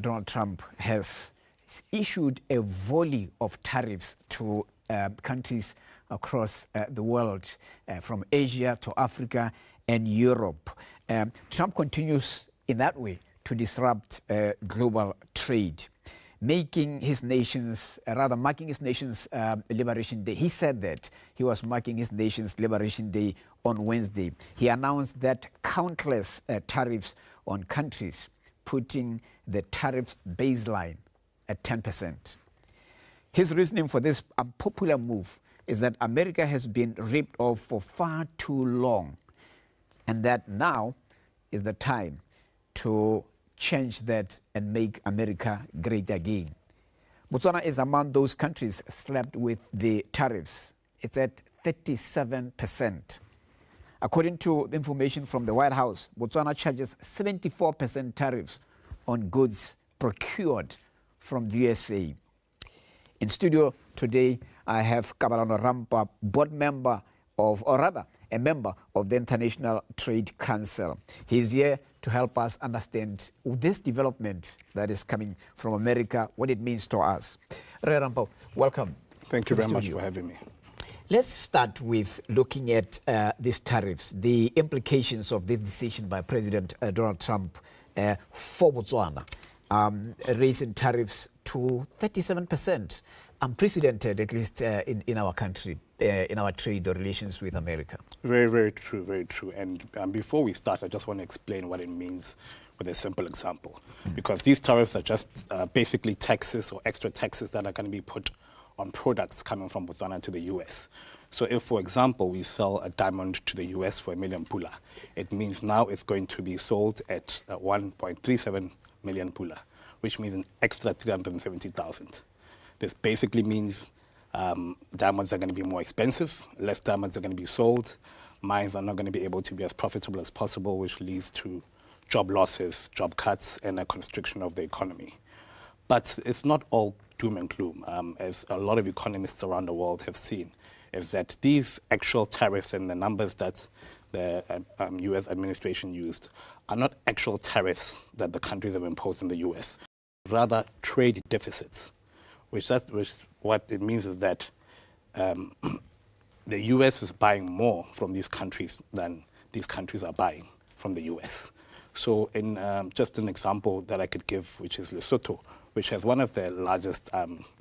Donald Trump has issued a volley of tariffs to countries across the world, from Asia to Africa and Europe. Trump continues in that way to disrupt global trade, marking his nation's Liberation Day. He said that he was marking his nation's Liberation Day on Wednesday. He announced that countless tariffs on countries, putting the tariffs baseline at 10%. His reasoning for this unpopular move is that America has been ripped off for far too long, and that now is the time to change that and make America great again. Botswana is among those countries slapped with the tariffs. It's at 37%. According to the information from the White House, Botswana charges 74% tariffs on goods procured from the USA. In studio today, I have Kabalano Rampa, board member of, or rather, a member of the International Trade Council. He's here to help us understand this development that is coming from America, what it means to us. Rampa, welcome. Thank you very much for having me. Let's start with looking at these tariffs, the implications of this decision by President Donald Trump for Botswana, raising tariffs to 37%, unprecedented, at least in our country, in our trade or relations with America. Very, very true, very true. And before we start, I just want to explain what it means with a simple example. Because these tariffs are just basically taxes or extra taxes that are going to be put on products coming from Botswana to the US. So if, for example, we sell a diamond to the US for 1 million pula, it means now it's going to be sold at 1.37 million pula, which means an extra 370,000. This basically means diamonds are going to be more expensive, less diamonds are going to be sold, mines are not going to be able to be as profitable as possible, which leads to job losses, job cuts, and a constriction of the economy. But it's not all doom and gloom, as a lot of economists around the world have seen, is that these actual tariffs and the numbers that the US administration used are not actual tariffs that the countries have imposed in the US, rather trade deficits. Which what it means is that the US is buying more from these countries than these countries are buying from the US. So in just an example that I could give, which is Lesotho, which has one of the largest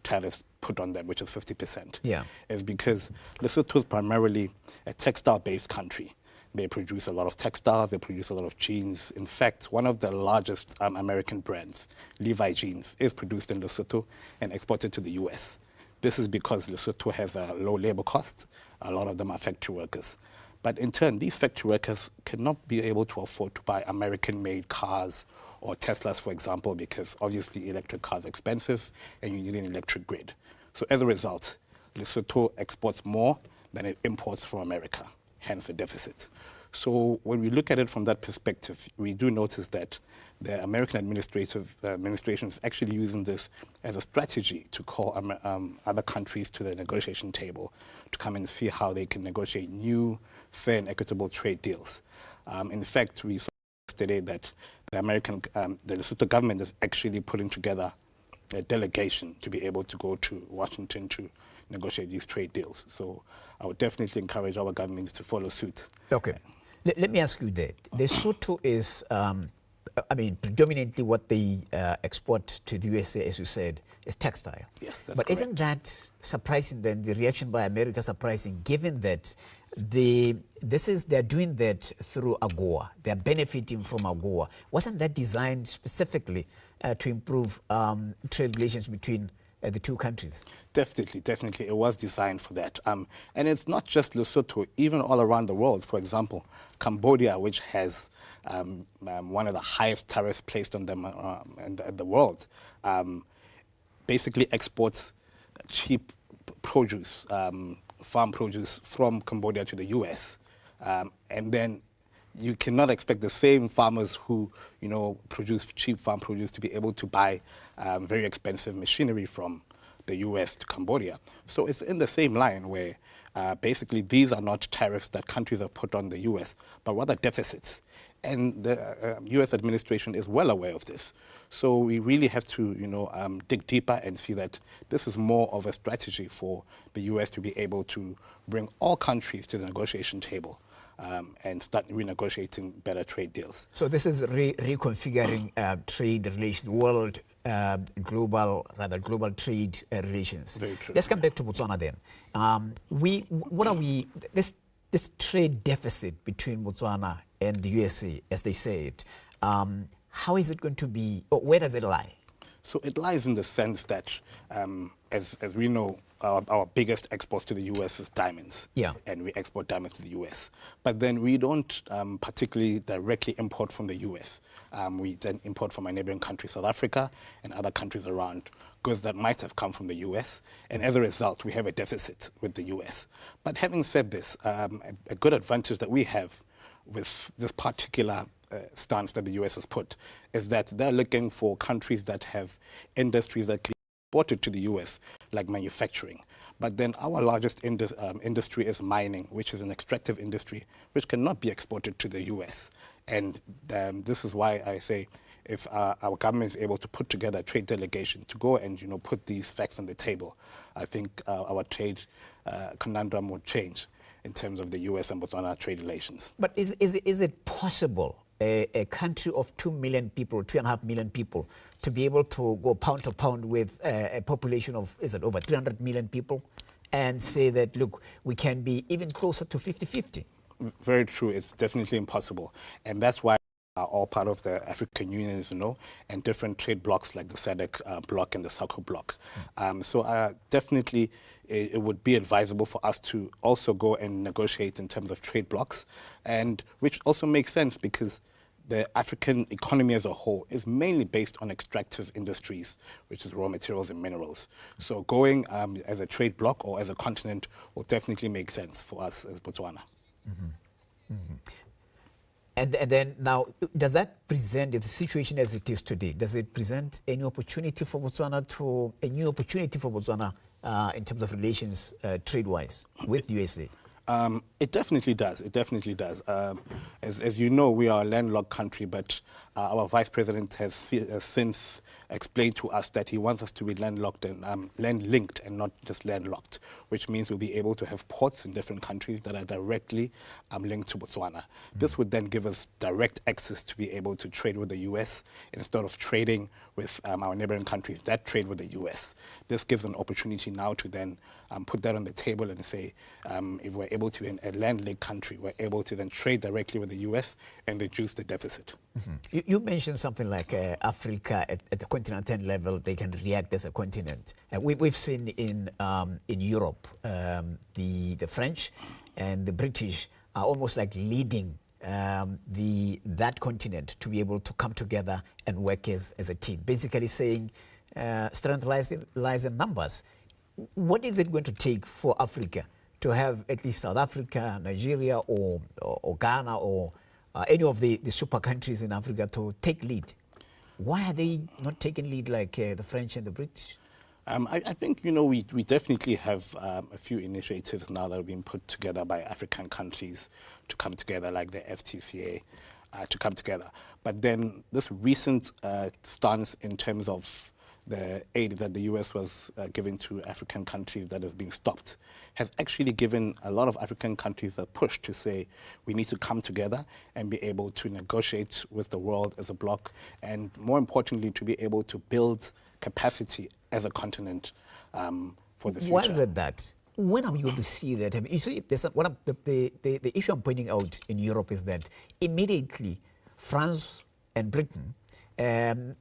tariffs put on them, which is 50%, is because Lesotho is primarily a textile-based country. They produce a lot of textiles, they produce a lot of jeans. In fact, one of the largest American brands, Levi Jeans, is produced in Lesotho and exported to the US. This is because Lesotho has a low labor cost. A lot of them are factory workers. But in turn, these factory workers cannot be able to afford to buy American-made cars or Teslas, for example, because obviously electric cars are expensive and you need an electric grid. So as a result, Lesotho exports more than it imports from America, hence the deficit. So when we look at it from that perspective, we do notice that the American administration is actually using this as a strategy to call other countries to the negotiation table to come and see how they can negotiate new, fair and equitable trade deals. In fact, we saw yesterday that the Lesotho government is actually putting together a delegation to be able to go to Washington to negotiate these trade deals. So I would definitely encourage our governments to follow suit. Okay. Let me ask you that. Lesotho is, predominantly what they export to the USA, as you said, is textile. Yes, that's But correct. Isn't that surprising then, the reaction by America surprising, given that they're doing that through AGOA, they're benefiting from AGOA. Wasn't that designed specifically to improve trade relations between the two countries? Definitely. It was designed for that. And it's not just Lesotho, even all around the world. For example, Cambodia, which has one of the highest tariffs placed on them in the world, basically exports cheap produce, farm produce from Cambodia to the US. And then you cannot expect the same farmers who, produce cheap farm produce to be able to buy very expensive machinery from the US to Cambodia. So it's in the same line where basically these are not tariffs that countries have put on the US, but rather deficits. And the U.S. administration is well aware of this. So we really have to, dig deeper and see that this is more of a strategy for the U.S. to be able to bring all countries to the negotiation table and start renegotiating better trade deals. So this is reconfiguring trade relations, global trade relations. Very true. Let's come back to Botswana then. This trade deficit between Botswana and the USA, as they say it, how is it going to be, or where does it lie? So it lies in the sense that, as we know, our biggest exports to the U.S. is diamonds. Yeah. And we export diamonds to the U.S. But then we don't particularly directly import from the U.S. We then import from our neighboring country, South Africa, and other countries around, goods that might have come from the U.S. And as a result, we have a deficit with the U.S. But having said this, a good advantage that we have with this particular stance that the U.S. has put is that they're looking for countries that have industries that can be exported to the U.S., like manufacturing. But then our largest industry is mining, which is an extractive industry, which cannot be exported to the U.S. And this is why I say if our government is able to put together a trade delegation to go and put these facts on the table, I think our trade conundrum would change in terms of the U.S. and Botswana trade relations. But is it possible, a country of 2 million people, 2.5 million people, to be able to go pound to pound with a population of, is it over 300 million people, and say that, look, we can be even closer to 50-50? Very true. It's definitely impossible. And that's why are all part of the African Union, as you know, and different trade blocs like the SADC bloc and the SACO bloc. So definitely it would be advisable for us to also go and negotiate in terms of trade blocs, and which also makes sense because the African economy as a whole is mainly based on extractive industries, which is raw materials and minerals. So going as a trade bloc or as a continent will definitely make sense for us as Botswana. Mm-hmm. Mm-hmm. And then now, does that present the situation as it is today? Does it present any opportunity for Botswana in terms of relations trade-wise with the USA? It definitely does. It definitely does. As you know, we are a landlocked country, but our vice president has since explained to us that he wants us to be landlocked and land-linked and not just landlocked, which means we'll be able to have ports in different countries that are directly linked to Botswana. This would then give us direct access to be able to trade with the U.S. instead of trading with our neighboring countries that trade with the U.S. This gives an opportunity now to then put that on the table and say, if we're able to, in a land-linked country, we're able to then trade directly with the U.S. and reduce the deficit. Mm-hmm. You mentioned something like Africa at the continental level, they can react as a continent. We've seen in Europe, the French and the British are almost like leading that continent to be able to come together and work as a team, basically saying strength lies in numbers. What is it going to take for Africa to have at least South Africa, Nigeria, or Ghana, or any of the super countries in Africa to take lead? Why are they not taking lead like the French and the British? I think, we definitely have a few initiatives now that have been put together by African countries to come together, like the FTCA, to come together. But then this recent stance in terms of the aid that the U.S. was giving to African countries that has been stopped has actually given a lot of African countries a push to say we need to come together and be able to negotiate with the world as a bloc, and more importantly, to be able to build capacity as a continent for the future. Why is it that? When are we going to see that? I mean, you see, one of the issue I'm pointing out in Europe is that immediately France and Britain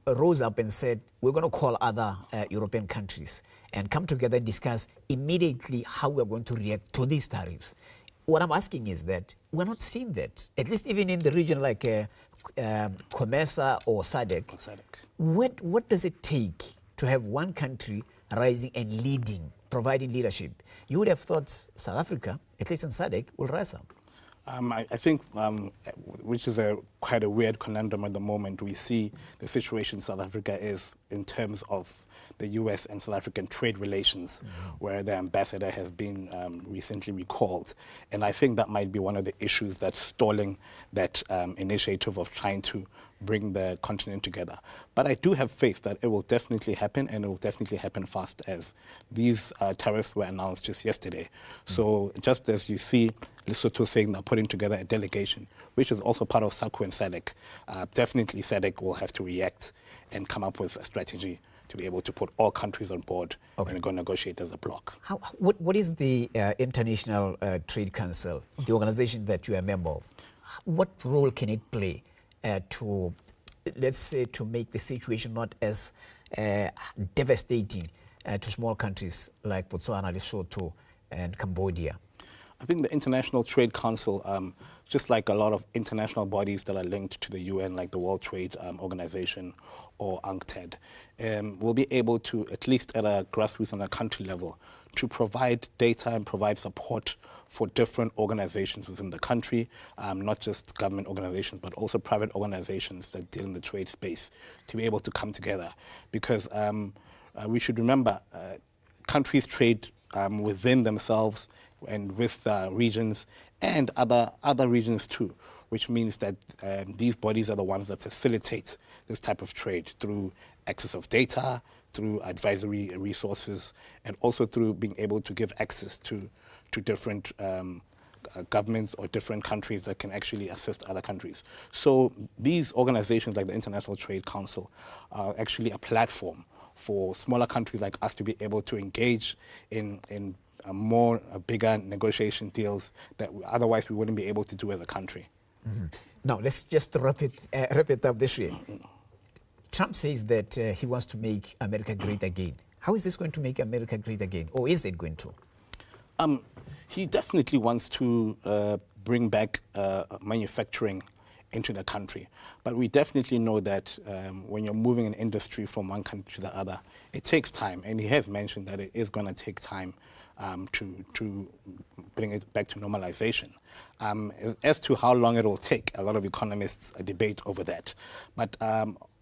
rose up and said, we're going to call other European countries and come together and discuss immediately how we're going to react to these tariffs. What I'm asking is that we're not seeing that, at least even in the region like COMESA or SADC. What does it take to have one country rising and leading, providing leadership? You would have thought South Africa, at least in SADC, will rise up. I think, which is quite a weird conundrum at the moment, we see the situation South Africa is in terms of the U.S. and South African trade relations, where the ambassador has been recently recalled. And I think that might be one of the issues that's stalling that initiative of trying to bring the continent together. But I do have faith that it will definitely happen, and it will definitely happen fast, as these tariffs were announced just yesterday. So just as you see Lesotho saying they're putting together a delegation, which is also part of SACU and SADC, definitely SADC will have to react and come up with a strategy to be able to put all countries on board and go negotiate as a bloc. What is the International Trade Council, the organization that you are a member of? What role can it play to, let's say, to make the situation not as devastating to small countries like Botswana, Lesotho, and Cambodia? I think the International Trade Council, just like a lot of international bodies that are linked to the UN, like the World Trade Organization or UNCTAD, will be able to, at least at a grassroots and a country level, to provide data and provide support for different organizations within the country, not just government organizations, but also private organizations that deal in the trade space, to be able to come together. Because we should remember, countries trade within themselves and with regions and other regions too, which means that these bodies are the ones that facilitate this type of trade through access of data, through advisory resources, and also through being able to give access to different governments or different countries that can actually assist other countries. So these organizations like the International Trade Council are actually a platform for smaller countries like us to be able to engage in bigger negotiation deals that otherwise we wouldn't be able to do as a country. Now, let's just wrap it up this way. Trump says that he wants to make America great again. How is this going to make America great again? Or is it going to? He definitely wants to bring back manufacturing into the country. But we definitely know that when you're moving an industry from one country to the other, it takes time. And he has mentioned that it is going to take time to bring it back to normalization. As to how long it will take, a lot of economists debate over that. But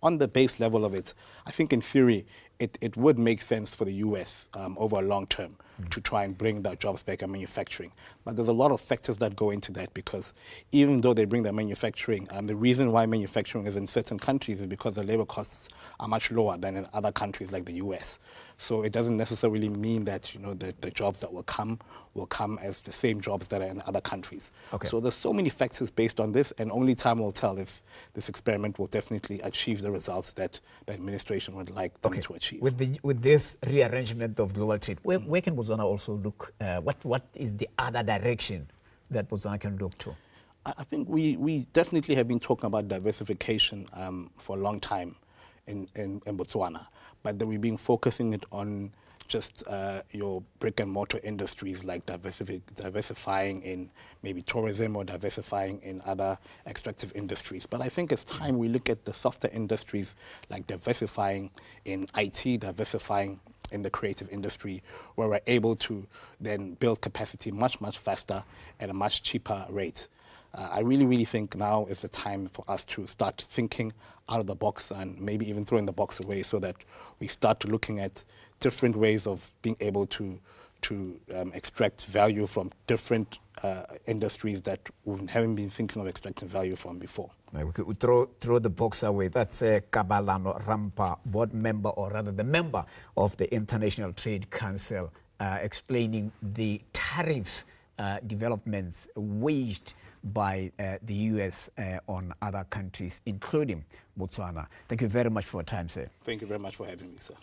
on the base level of it, I think in theory, it would make sense for the U.S. Over a long term to try and bring the jobs back in manufacturing. But there's a lot of factors that go into that, because even though they bring their manufacturing, the reason why manufacturing is in certain countries is because the labor costs are much lower than in other countries like the U.S. So it doesn't necessarily mean that, you know, that the jobs that will come as the same jobs that are in other countries. Okay. So there's so many factors based on this, and only time will tell if this experiment will definitely achieve the results that the administration would like them to achieve. With this rearrangement of global trade, where can Botswana also look? What is the other direction that Botswana can look to? I think we definitely have been talking about diversification for a long time in Botswana, but then we've been focusing it on just your brick and mortar industries, like diversifying in maybe tourism or diversifying in other extractive industries. But I think it's time we look at the softer industries, like diversifying in IT, diversifying in the creative industry, where we're able to then build capacity much, much faster at a much cheaper rate. I really think now is the time for us to start thinking out of the box, and maybe even throwing the box away, so that we start looking at different ways of being able to extract value from different industries that we haven't been thinking of extracting value from before. We could throw the box away. That's Kabalano Rampa, board member, or rather the member of the International Trade Council, explaining the tariffs developments waged by the U.S. On other countries, including Botswana. Thank you very much for your time, sir. Thank you very much for having me, sir.